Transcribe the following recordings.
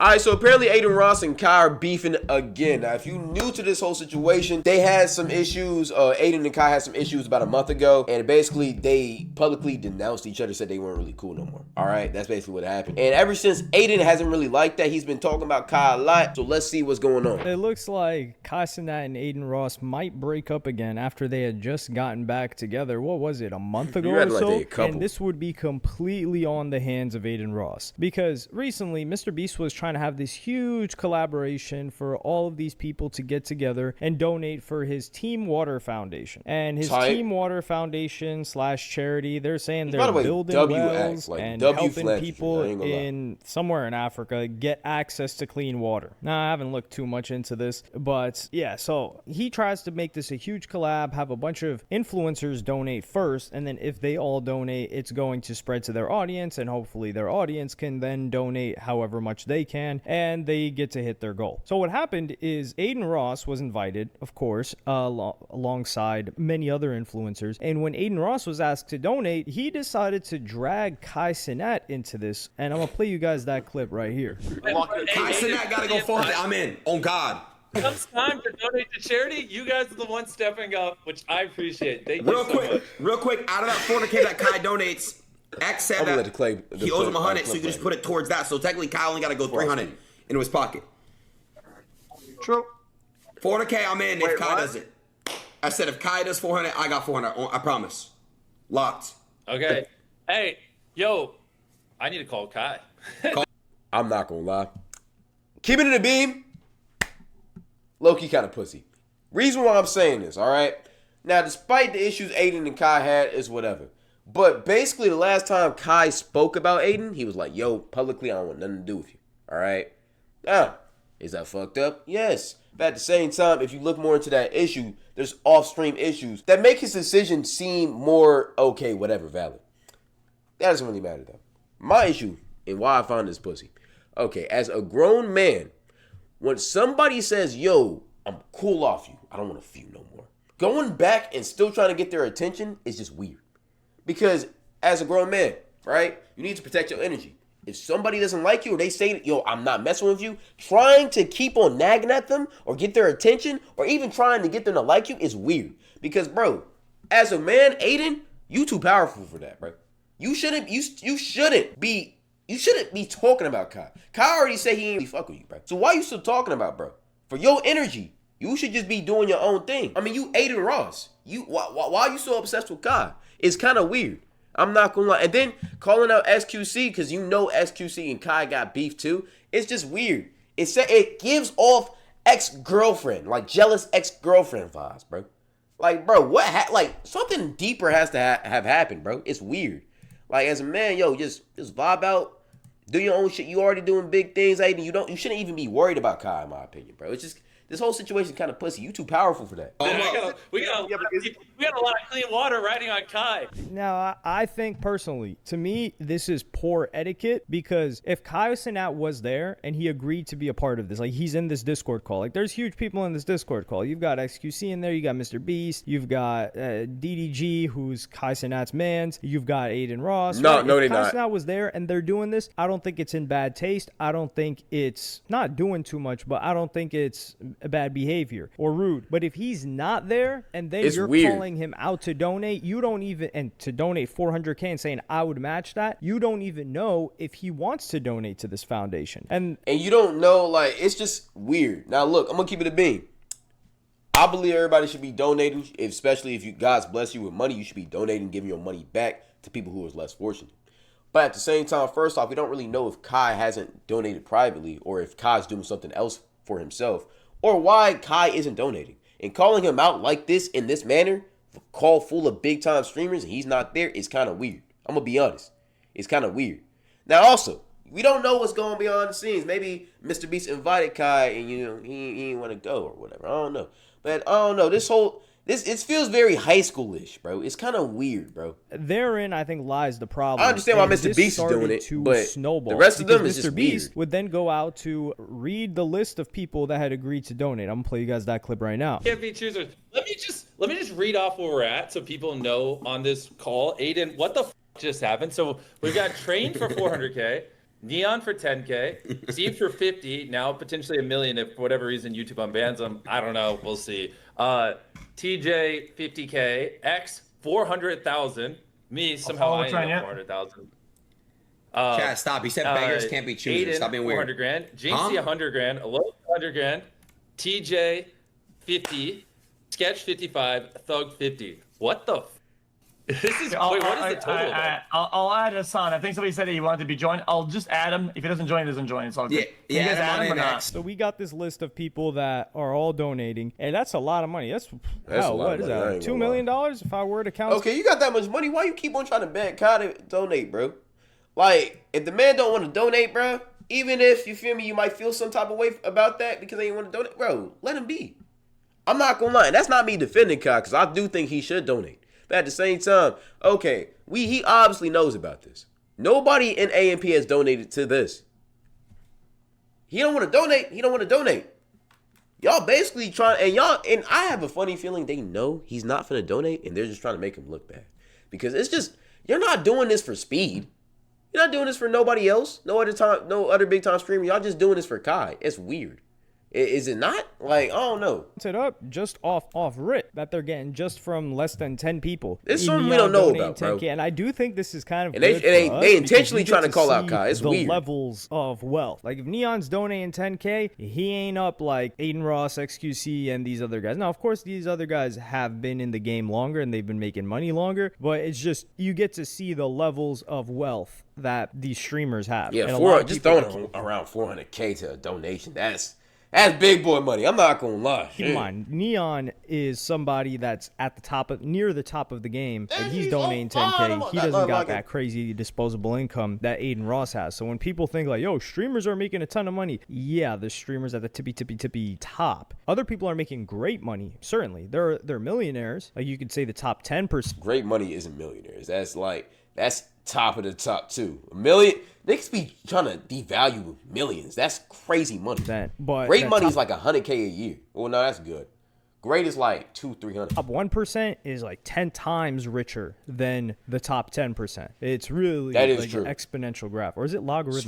All right, so apparently Aiden Ross and Kai are beefing again. Now, if you're new to this whole situation, they had some issues. Aiden and Kai had some issues about a month ago, and basically they publicly denounced each other, said they weren't really cool no more. All right, that's basically what happened. And ever since, Aiden hasn't really liked that. He's been talking about Kai a lot, so let's see what's going on. It looks like Cenat and Aiden Ross might break up again after they had just gotten back together. What was it, a month ago or so? Like and this would be completely on the hands of Aiden Ross, because recently Mr. Beast was trying to have this huge collaboration for all of these people to get together and donate for his Team Water Foundation. And his Team Water Foundation / charity, they're saying they're building wells and helping people in somewhere in Africa get access to clean water. Now, I haven't looked too much into this, but yeah, so he tries to make this a huge collab, have a bunch of influencers donate first, and then if they all donate, it's going to spread to their audience, and hopefully their audience can then donate however much they can, and they get to hit their goal. So what happened is Aiden Ross was invited, of course, alongside many other influencers, and when Aiden Ross was asked to donate, he decided to drag Cenat into this, and I'm gonna play you guys that clip right here. Cenat gotta go forward. I'm in. On God. Comes time to donate to charity, you guys are the ones stepping up, which I appreciate. Thank you so much. Real quick, out of that 400K that Kai donates, X said that he owes him 100, so you can just put it towards that. So technically, Kai only got to go 300 into his pocket. True. 400K, I'm in if Kai does it. I said if Kai does 400, I got 400. I promise. Locked. Okay. Hey, yo, I need to call Kai. I'm not gonna lie. Keeping it a beam. Low-key kind of pussy. Reason why I'm saying this, all right? Now, despite the issues Aiden and Kai had, is whatever. But basically, the last time Kai spoke about Aiden, he was like, yo, publicly, I don't want nothing to do with you. All right? Now, is that fucked up? Yes. But at the same time, if you look more into that issue, there's off-stream issues that make his decision seem more, okay, whatever, valid. That doesn't really matter, though. My issue, and why I found this pussy. Okay, as a grown man, when somebody says, yo, I'm cool off you, I don't want to feud no more, going back and still trying to get their attention is just weird. Because as a grown man, right, you need to protect your energy. If somebody doesn't like you or they say, yo, I'm not messing with you, trying to keep on nagging at them or get their attention or even trying to get them to like you is weird. Because, bro, as a man, Aiden, you too powerful for that, bro. You shouldn't be talking about Kai. Kai already said he ain't really fuck with you, bro. So why you still talking about, bro? For your energy, you should just be doing your own thing. I mean, you Aiden Ross. Why are you so obsessed with Kai? It's kind of weird. I'm not gonna lie. And then calling out SQC because you know SQC and Kai got beef too. It's just weird. It gives off ex-girlfriend, like jealous ex-girlfriend vibes, bro. Like, bro, like something deeper has to have happened, bro. It's weird. Like, as a man, yo, just vibe out. Do your own shit. You already doing big things, Aiden. You shouldn't even be worried about Kai, in my opinion, bro. It's just this whole situation kind of pussy. You too powerful for that. We got a lot of clean water riding on Kai. Now, I think personally, to me, this is poor etiquette, because if Cenat was there and he agreed to be a part of this, like he's in this Discord call, like there's huge people in this Discord call. You've got XQC in there, you got Mr. Beast, you've got DDG, who's Cenat's mans, you've got Aiden Ross. No, they're not. Cenat was there and they're doing this. I don't think it's in bad taste. I don't think it's not doing too much, but I don't think it's a bad behavior or rude. But if he's not there and then you're calling him out to donate, you don't even, and to donate 400K and saying I would match that, you don't even know if he wants to donate to this foundation. And you don't know, like, it's just weird. Now look, I'm gonna keep it a beam. I believe everybody should be donating, especially if God's bless you with money, you should be donating, giving your money back to people who are less fortunate. But at the same time, first off, we don't really know if Kai hasn't donated privately or if Kai's doing something else for himself, or why Kai isn't donating. And calling him out like this in this manner, call full of big time streamers, and he's not there, is kind of weird. I'm gonna be honest. It's kind of weird. Now also, we don't know what's going behind the scenes. Maybe Mr. Beast invited Kai and he didn't want to go or whatever. I don't know. But I don't know. It feels very high schoolish, bro. It's kind of weird, bro. Therein, I think, lies the problem. I understand why Mr. Beast is doing it, but the rest of them is just Mr. Beast would then go out to read the list of people that had agreed to donate. I'm gonna play you guys that clip right now. Can't be choosers. Let me just read off where we're at so people know on this call. Aiden, what the just happened? So we've got Train for 400K. Neon for 10K, Steve for 50, now potentially $1 million if for whatever reason YouTube unbans him. I don't know. We'll see. TJ 50K, X 400,000. Me somehow I ended up 400,000. Chad, stop. He said beggars can't be choosers. Aiden, Stop being weird. 400 grand. Jinxie, 100 grand. Alok, 100 grand. TJ, 50. Sketch, 55. Thug, 50. What the? This is. Wait, what is the total? I'll add Hassan. I think somebody said he wanted to be joined. I'll just add him. If he doesn't join, he doesn't join. It's all good. Yeah, you guys add him or not? So we got this list of people that are all donating, and that's a lot of money. That's hell, what is that? $2 million if I were to count. Okay, you got that much money. Why you keep on trying to beg Kai to donate, bro? Like, if the man don't want to donate, bro, even if you feel me, you might feel some type of way about that because they ain't want to donate, bro. Let him be. I'm not gonna lie. And that's not me defending Kai because I do think he should donate. But at the same time, okay, he obviously knows about this. Nobody in AMP has donated to this. He don't want to donate. He don't want to donate. Y'all basically trying, and I have a funny feeling they know he's not finna donate, and they're just trying to make him look bad. Because it's just, you're not doing this for speed. You're not doing this for nobody else. No other big time streamer. Y'all just doing this for Kai. It's weird. Is it not? Like, I don't know. It up just off rip that they're getting just from less than 10 people. It's something we don't know about, 10K, bro. And I do think this is kind of and they intentionally trying to call out Kai. It's the weird. Levels of wealth. Like if Neon's donating 10K, he ain't up like Aiden Ross, XQC, and these other guys. Now, of course, these other guys have been in the game longer and they've been making money longer, but it's just you get to see the levels of wealth that these streamers have. Yeah, just throwing around 400K to a donation. That's big boy money. I'm not gonna lie. Keep in mind, Neon is somebody that's at the top near the top of the game, and he's donating 10K. He doesn't got that crazy disposable income that Aiden Ross has. So when people think like, yo, streamers are making a ton of money, yeah, the streamers at the tippy top. Other people are making great money. Certainly, they're millionaires. Like you could say the top 10%. Great money isn't millionaires. That's top of the top too. $1 million. Niggas be trying to devalue millions. That's crazy money. But great money is like 100K a year. Well, no, that's good. Great is like 200-300. Top 1% is like 10 times richer than the top 10%. It's really that is like true. An exponential graph, or is it logarithmic?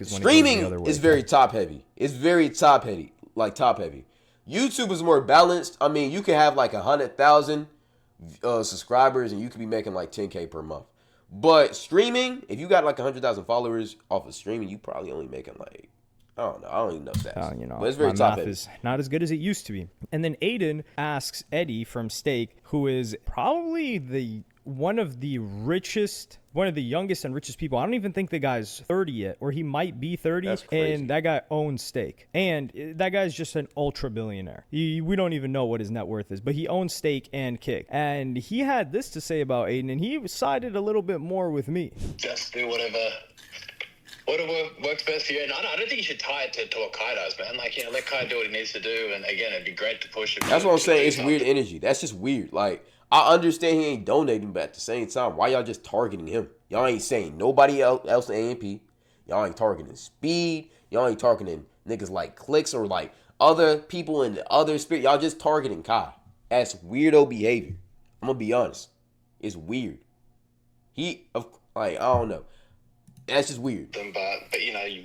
Streaming is very top heavy. It's very top heavy, like top heavy. YouTube is more balanced. I mean, you can have like 100,000 subscribers and you could be making like 10K per month. But streaming, if you got like 100,000 followers off of streaming, you probably only making like, I don't know. I don't even know stats. But it's very top heavy. Is not as good as it used to be. And then Aiden asks Eddie from Stake, who is probably one of the youngest and richest people. I don't even think the guy's 30 yet, or he might be 30. That's crazy. And that guy owns Stake. And that guy's just an ultra billionaire. We don't even know what his net worth is, but he owns Stake and Kick. And he had this to say about Aiden, and he sided a little bit more with me. Just do whatever works best for you. And I don't think you should tie it to what Kai does, man. Like, let Kai do what he needs to do. And again, it'd be great to push him. That's what I'm saying. It's weird energy. That's just weird. Like, I understand he ain't donating, but at the same time, why y'all just targeting him? Y'all ain't saying nobody else in AMP. Y'all ain't targeting Speed. Y'all ain't targeting niggas like Clicks or like other people in the other spirit. Y'all just targeting Kai. That's weirdo behavior. I'm gonna be honest. It's weird. I don't know. That's just weird. But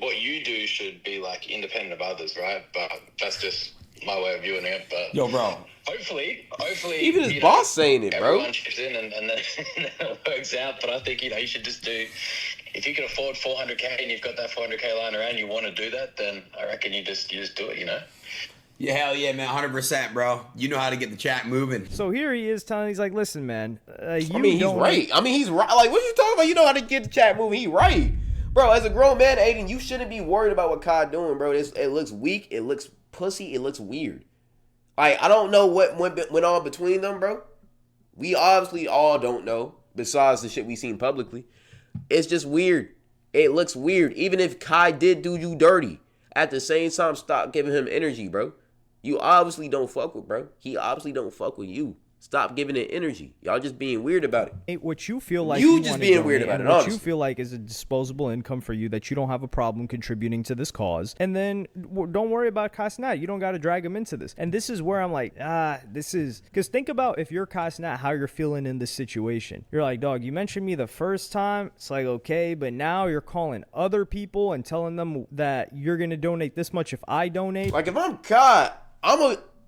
what you do should be like independent of others, right? But that's just my way of viewing it. But yo, bro. Hopefully, even his boss saying it, bro. Everyone chips in and then it works out. But I think you should just do. If you can afford 400K and you've got that 400K lying around, you want to do that, then I reckon you just do it. Yeah, hell yeah, man, 100%, bro. You know how to get the chat moving. So here he is he's like, listen, man. He's right. He's right. Like, what you talking about? You know how to get the chat moving. He right. Bro, as a grown man, Aiden, you shouldn't be worried about what Kai doing, bro. It looks weak. It looks pussy. It looks weird. Like, I don't know what went on between them, bro. We obviously all don't know, besides the shit we seen publicly. It's just weird. It looks weird. Even if Kai did do you dirty, at the same time, stop giving him energy, bro. You obviously don't fuck with, bro. He obviously don't fuck with you. Stop giving it energy. Y'all just being weird about it. What you feel like you just being weird about it. What honestly. you feel like is a disposable income for you that you don't have a problem contributing to this cause. And then don't worry about Kai Cenat. You don't got to drag him into this. And this is where I'm like, this is because think about if you're Kai Cenat, how you're feeling in this situation. You're like, dog, you mentioned me the first time. It's like, okay, but now you're calling other people and telling them that you're gonna donate this much if I donate. Like if I'm Kai,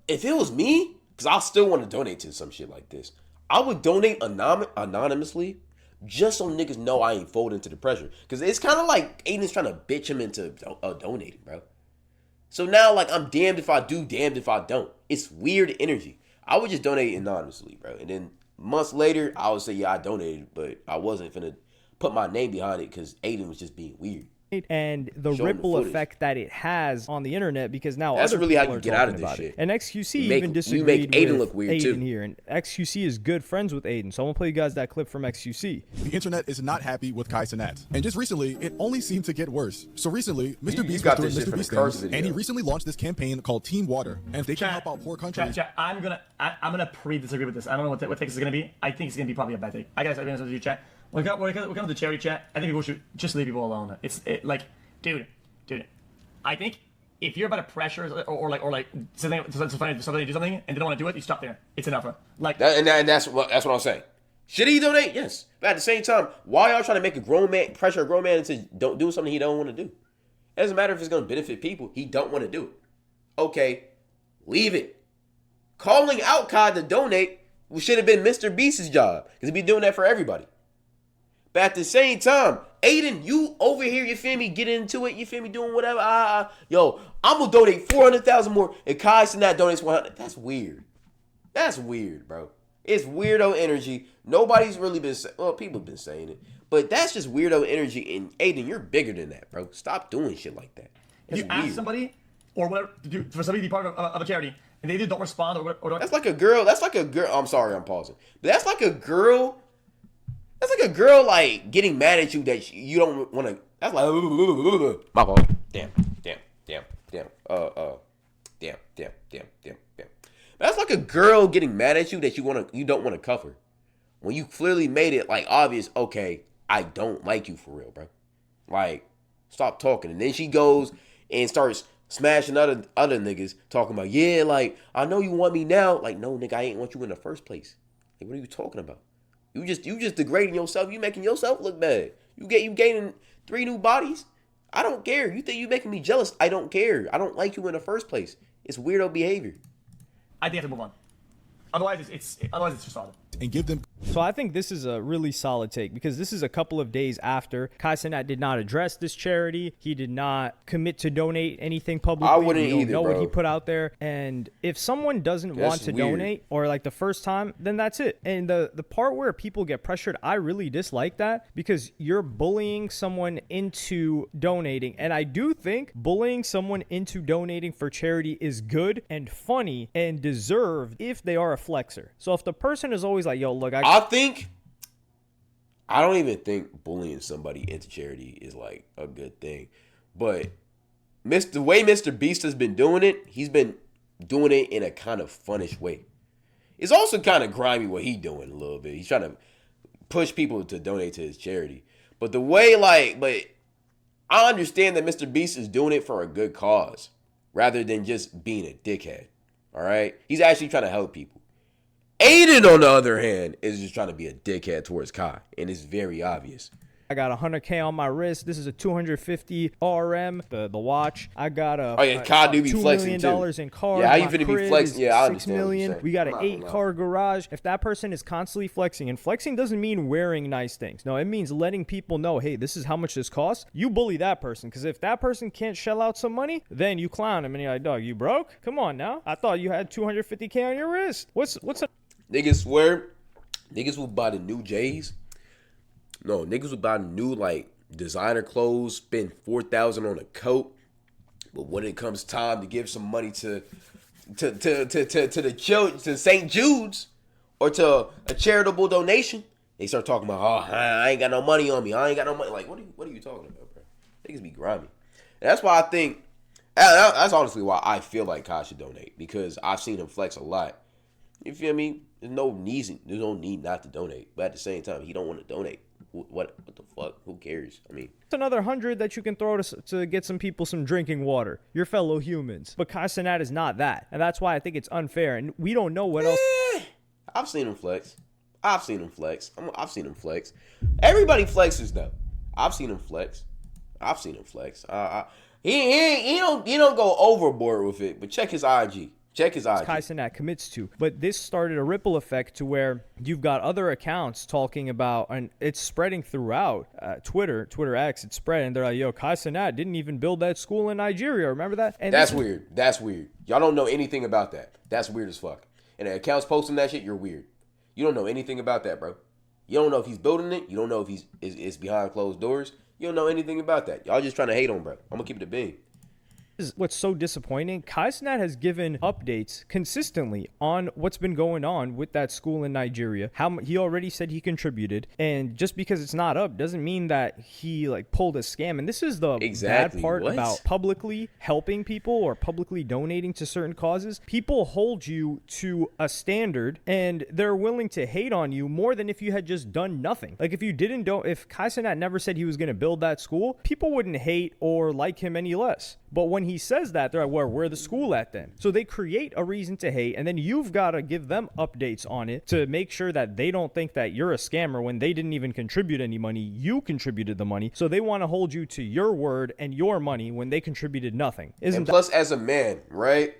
if it was me. Because I still want to donate to some shit like this. I would donate anonymously just so niggas know I ain't folding to the pressure. Because it's kind of like Aiden's trying to bitch him into donating, bro. So now, like, I'm damned if I do, damned if I don't. It's weird energy. I would just donate anonymously, bro. And then months later, I would say, yeah, I donated. But I wasn't finna put my name behind it because Aiden was just being weird. And the ripple effect that it has on the internet, because now that's other really people how you are get out of talking this about shit. It. And XQC even make disagreed Aiden with look weird Aiden too. here, and XQC is good friends with Aiden, so I'm gonna play you guys that clip from XQC. The internet is not happy with Kai Cenat, and just recently, it only seemed to get worse. So recently, Mr. Beast was doing Mr. Beast things, and he recently launched this campaign called Team Water, and if they can help out poor countries. Chat, I'm gonna pre-disagree with this. I don't know what take is gonna be. I think it's gonna be probably a bad take. I gotta say, to you, chat. When it comes to the charity chat, I think people should just leave people alone. Like, dude. I think if you're about to pressure or like something to do something and they don't want to do it, you stop there. It's enough. Like that, and that's what I'm saying. Should he donate? Yes. But at the same time, why y'all trying to make pressure a grown man into doing something he don't want to do? It doesn't matter if it's going to benefit people. He don't want to do it. Okay, leave it. Calling out Kai to donate should have been Mr. Beast's job because he'd be doing that for everybody. But at the same time, Aiden, you over here, you feel me, getting into it, you feel me, doing whatever. Yo, I'm going to donate 400,000 more and Kai Cenat donates 100. That's weird. That's weird, bro. It's weirdo energy. Nobody's really been saying, well, people have been saying it. But that's just weirdo energy. And Aiden, you're bigger than that, bro. Stop doing shit like that. That's you ask somebody or whatever for somebody to be part of a charity and they either don't respond or That's like a girl. I'm sorry, I'm pausing. But that's like a girl. That's like a girl like getting mad at you that you don't want to. That's like my fault. Damn. That's like a girl getting mad at you that you don't want to cover. When you clearly made it like obvious, okay, I don't like you for real, bro. Like, stop talking. And then she goes and starts smashing other niggas talking about, yeah, like, I know you want me now. Like, no, nigga, I ain't want you in the first place. Like, what are you talking about? You just degrading yourself. You making yourself look bad. You gaining 3 new bodies. I don't care. You think you making me jealous? I don't care. I don't like you in the first place. It's weirdo behavior. I think I have to move on. Otherwise, it's just solid. And give them. So I think this is a really solid take because this is a couple of days after Kai Cenat did not address this charity. He did not commit to donate anything publicly. I wouldn't we don't either, know bro. what he put out there. And if someone doesn't want to donate or like the first time, then that's it. And the part where people get pressured, I really dislike that because you're bullying someone into donating. And I do think bullying someone into donating for charity is good and funny and deserved if they are a flexer. So if the person is always like, yo, look, I don't even think bullying somebody into charity is like a good thing. But the way Mr. Beast has been doing it, he's been doing it in a kind of funnish way. It's also kind of grimy what he's doing a little bit. He's trying to push people to donate to his charity. But the way but I understand that Mr. Beast is doing it for a good cause rather than just being a dickhead. All right? He's actually trying to help people. Aiden, on the other hand, is just trying to be a dickhead towards Kai, and it's very obvious. I got 100K on my wrist. This is a 250 RM, the watch. I got Kai do be $2 flexing million too. in cars. Yeah, how you My finna be crib flexing? is Yeah, I $6 understand million. what you're We got an saying. 8-car garage. If that person is constantly flexing, and flexing doesn't mean wearing nice things. No, it means letting people know, hey, this is how much this costs. You bully that person, because if that person can't shell out some money, then you clown him, and you're like, dog, you broke? Come on now. I thought you had 250K on your wrist. What's up? Niggas swear, niggas will buy the new J's. No, niggas will buy the new, designer clothes, spend $4,000 on a coat. But when it comes time to give some money to the children, to St. Jude's, or to a charitable donation, they start talking about, oh, I ain't got no money on me. I ain't got no money. Like, what are you talking about, bro? Niggas be grimy. And that's why I think, that's honestly why I feel like Kai should donate, because I've seen him flex a lot. You feel me? There's no need not to donate. But at the same time, he don't want to donate. What the fuck? Who cares? I mean, it's another 100 that you can throw to get some people some drinking water, your fellow humans. But Kai Cenat is not that, and that's why I think it's unfair. And we don't know what else. I've seen him flex. Everybody flexes though. I've seen him flex. He don't go overboard with it. But check his IG. Kai Cenat commits to. But this started a ripple effect to where you've got other accounts talking about, and it's spreading throughout Twitter X, it's spreading. They're like, yo, Kai Cenat didn't even build that school in Nigeria. Remember that? And that's weird. Y'all don't know anything about that. That's weird as fuck. And the accounts posting that shit, you're weird. You don't know anything about that, bro. You don't know if he's building it. You don't know if it's behind closed doors. You don't know anything about that. Y'all just trying to hate on, bro. I'm going to keep it a bean. Is what's so disappointing. Kai Cenat has given updates consistently on what's been going on with that school in Nigeria. How he already said he contributed, and just because it's not up doesn't mean that he like pulled a scam. And this is the bad part about publicly helping people or publicly donating to certain causes. People hold you to a standard, and they're willing to hate on you more than if you had just done nothing. Like if Kai Cenat never said he was going to build that school, people wouldn't hate or like him any less. But when he says that, they're like, well, where's the school at then? So they create a reason to hate, and then you've got to give them updates on it to make sure that they don't think that you're a scammer when they didn't even contribute any money. You contributed the money. So they want to hold you to your word and your money when they contributed nothing. And plus, as a man, right,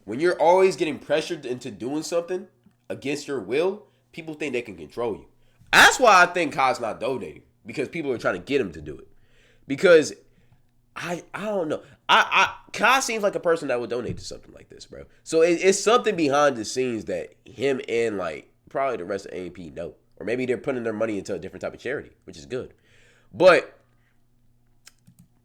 when you're always getting pressured into doing something against your will, people think they can control you. That's why I think Kai's not donating, because people are trying to get him to do it. Because I don't know. Kai seems like a person that would donate to something like this, bro. So it's something behind the scenes that him and like probably the rest of AMP know. Or maybe they're putting their money into a different type of charity, which is good. But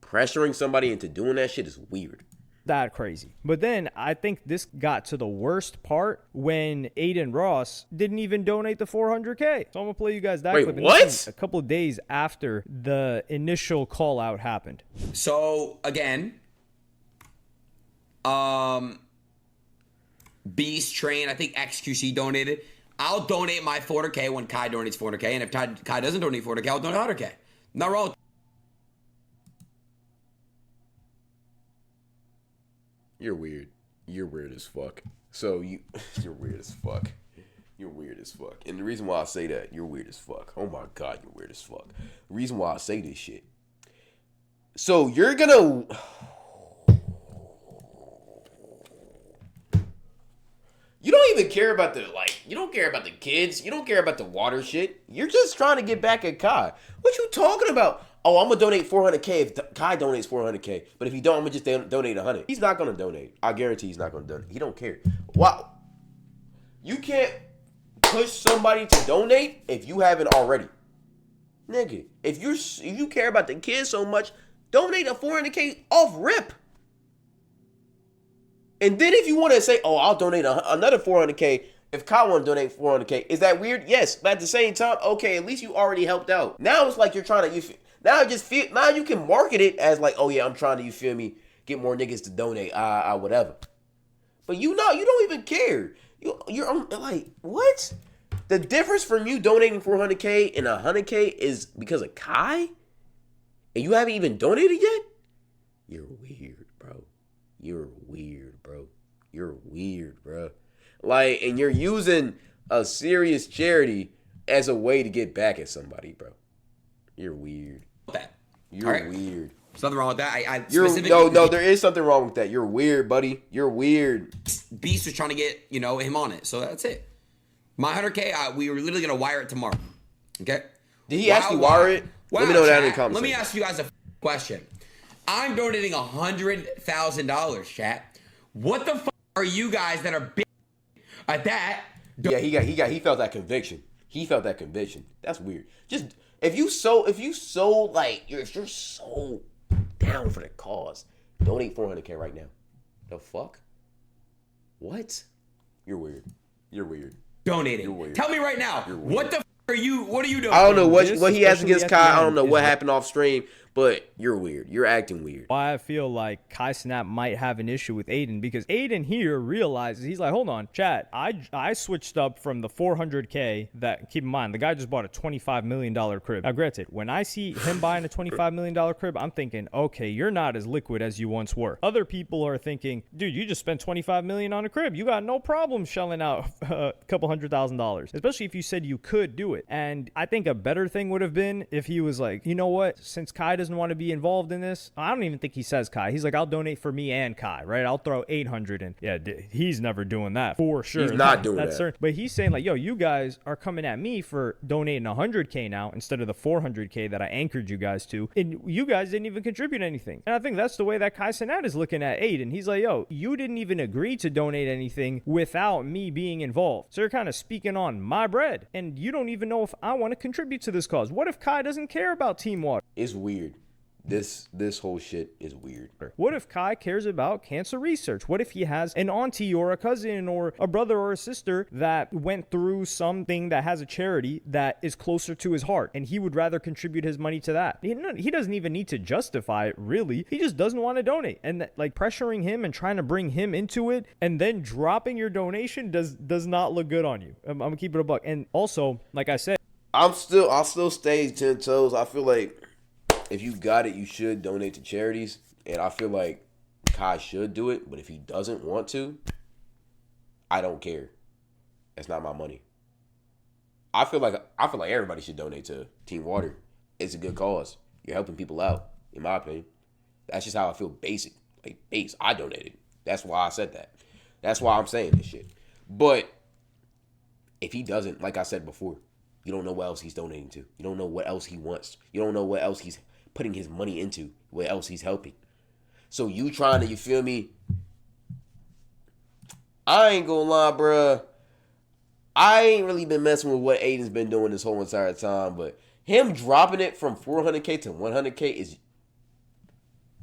pressuring somebody into doing that shit is weird. That crazy. But then I think this got to the worst part when Aiden Ross didn't even donate the 400K. So I'm going to play you guys that clip. What? A couple of days after the initial call out happened. So again, Beast Train, I think XQC donated. I'll donate my 400K when Kai donates 400K. And if Kai doesn't donate 400K, I'll donate 100K. Not wrong. You're weird. You're weird as fuck. So you're weird as fuck. You're weird as fuck. And the reason why I say that, you're weird as fuck. Oh my God, you're weird as fuck. The reason why I say this shit. So you're gonna... You don't even care about you don't care about the kids. You don't care about the water shit. You're just trying to get back at Kai. What you talking about? Oh, I'm going to donate 400K if Kai donates 400K. But if he don't, I'm going to just donate 100. He's not going to donate. I guarantee he's not going to donate. He don't care. Wow. You can't push somebody to donate if you haven't already. Nigga, if you care about the kids so much, donate a 400K off rip. And then if you want to say, oh, I'll donate another 400K if Kai want to donate 400K, is that weird? Yes. But at the same time, okay, at least you already helped out. Now it's like you're trying to, now you can market it as like, oh yeah, I'm trying to, you feel me, get more niggas to donate, whatever. But you don't even care. You're like, what? The difference from you donating 400K and 100K is because of Kai? And you haven't even donated yet? You're weird, bro. You're weird, bro. You're weird, bro. Like, and you're using a serious charity as a way to get back at somebody, bro. You're weird. You're weird. There's nothing wrong with that. No, there is something wrong with that. You're weird, buddy. You're weird. Beast was trying to get, him on it. So that's it. My 100K, we were literally going to wire it tomorrow. Okay? Did he actually wire it? Let me know that in the comments. Let me ask you guys a question. I'm donating $100,000, chat. What the fuck are you guys that are big at that? Yeah, he felt that conviction. He felt that conviction. That's weird. Just if you're so down for the cause, donate 400K right now. The fuck? What? You're weird. You're weird. Donating. You're weird. Tell me right now. What the fuck are you? What are you doing? I don't know what he has against Kai. I don't know what happened off stream, But you're weird. You're acting weird. Why I feel like Kai Cenat might have an issue with Aiden, because Aiden here realizes, he's like, hold on, chat, I switched up from the 400K that, keep in mind, the guy just bought a $25 million crib. Now, granted, when I see him buying a $25 million crib, I'm thinking, okay, you're not as liquid as you once were. Other people are thinking, dude, you just spent $25 million on a crib. You got no problem shelling out a couple $100,000, especially if you said you could do it. And I think a better thing would have been if he was like, you know what, since Kai doesn't want to be involved in this, I don't even think he says Kai. He's like, I'll donate for me and Kai, right? I'll throw 800 in. Yeah, he's never doing that for sure. He's not doing that. Certain. But he's saying like, yo, you guys are coming at me for donating 100K now instead of the 400K that I anchored you guys to, and you guys didn't even contribute anything. And I think that's the way that Kai Cenat is looking at Aiden. He's like, yo, you didn't even agree to donate anything without me being involved. So you're kind of speaking on my bread, and you don't even know if I want to contribute to this cause. What if Kai doesn't care about Team Water? It's weird. This whole shit is weird. What if Kai cares about cancer research? What if he has an auntie or a cousin or a brother or a sister that went through something that has a charity that is closer to his heart, and he would rather contribute his money to that? He doesn't even need to justify it, really. He just doesn't want to donate. And like pressuring him and trying to bring him into it and then dropping your donation does not look good on you. I'm gonna keep it a buck. And also, like I said, I'll still stay 10 toes. I feel like if you got it, you should donate to charities. And I feel like Kai should do it. But if he doesn't want to, I don't care. That's not my money. I feel like everybody should donate to Team Water. It's a good cause. You're helping people out, in my opinion. That's just how I feel basic. Like, base. I donated. That's why I said that. That's why I'm saying this shit. But if he doesn't, like I said before, you don't know what else he's donating to. You don't know what else he wants. You don't know what else he's putting his money into, what else he's helping. So you trying to, you feel me? I ain't gonna lie, bruh. I ain't really been messing with what Aiden's been doing this whole entire time, but him dropping it from 400K to 100K is,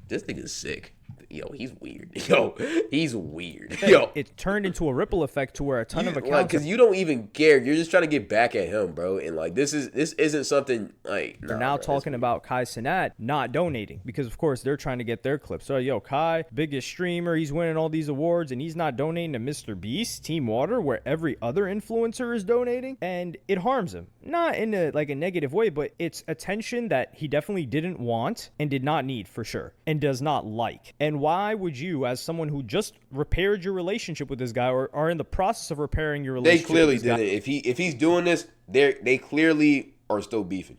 this nigga's sick. Yo, he's weird. Yo, he's weird. Yo, it turned into a ripple effect to where a ton of accounts, because you don't even care. You're just trying to get back at him, bro. And like this isn't something like. They're now talking about Kai Cenat not donating because, of course, they're trying to get their clips. So, yo, Kai, biggest streamer, he's winning all these awards, and he's not donating to Mr. Beast, Team Water, where every other influencer is donating, and it harms him. Not in a negative way, but it's attention that he definitely didn't want and did not need for sure, and does not like. And why would you, as someone who just repaired your relationship with this guy or are in the process of repairing your relationship, they clearly didn't. If he's doing this, they clearly are still beefing.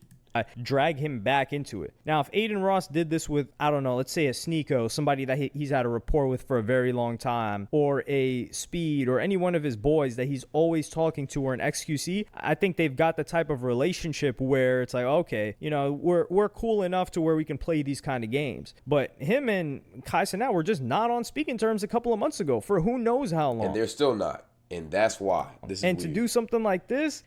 Drag him back into it. Now, if Aiden Ross did this with, I don't know, let's say a Sneeko, somebody that he's had a rapport with for a very long time, or a Speed, or any one of his boys that he's always talking to, or an XQC, I think they've got the type of relationship where it's like, okay, you know, we're cool enough to where we can play these kind of games. But him and Kai Cenat were just not on speaking terms a couple of months ago for who knows how long. And they're still not. And that's why this is and weird. To do something like this,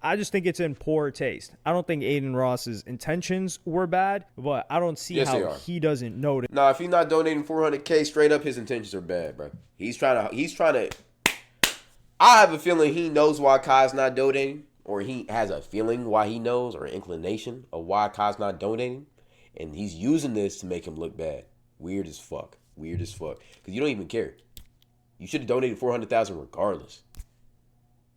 I just think it's in poor taste. I don't think Aiden Ross's intentions were bad, but I don't see how he doesn't notice. Nah, if he's not donating 400K straight up, his intentions are bad, bro. He's trying to. I have a feeling he knows why Kai's not donating, or he has a feeling why he knows, or an inclination of why Kai's not donating, and he's using this to make him look bad. Weird as fuck. Because you don't even care. You should have donated 400,000 regardless.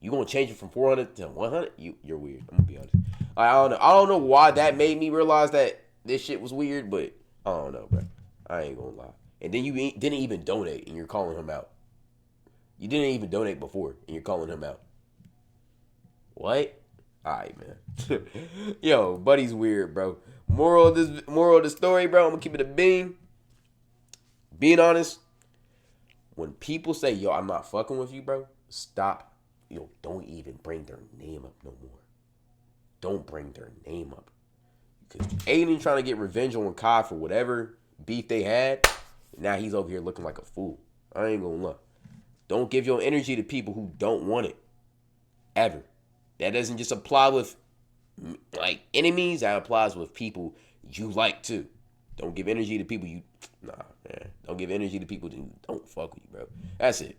You gonna change it from 400 to 100? You're weird. I'm gonna be honest. I don't know why that made me realize that this shit was weird, but I don't know, bro. I ain't gonna lie. And then you didn't even donate, and you're calling him out. You didn't even donate before, and you're calling him out. What? All right, man. Yo, buddy's weird, bro. Moral of the story, bro. I'm gonna keep it a bean. Being honest. When people say, yo, I'm not fucking with you, bro, stop. Yo, don't even bring their name up no more. Don't bring their name up. Because Aiden trying to get revenge on Kai for whatever beef they had. Now he's over here looking like a fool. I ain't gonna lie. Don't give your energy to people who don't want it. Ever. That doesn't just apply with, like, enemies. That applies with people you like, too. Don't give energy to people you... Nah, man. Don't give energy to people who don't fuck with you, bro. That's it.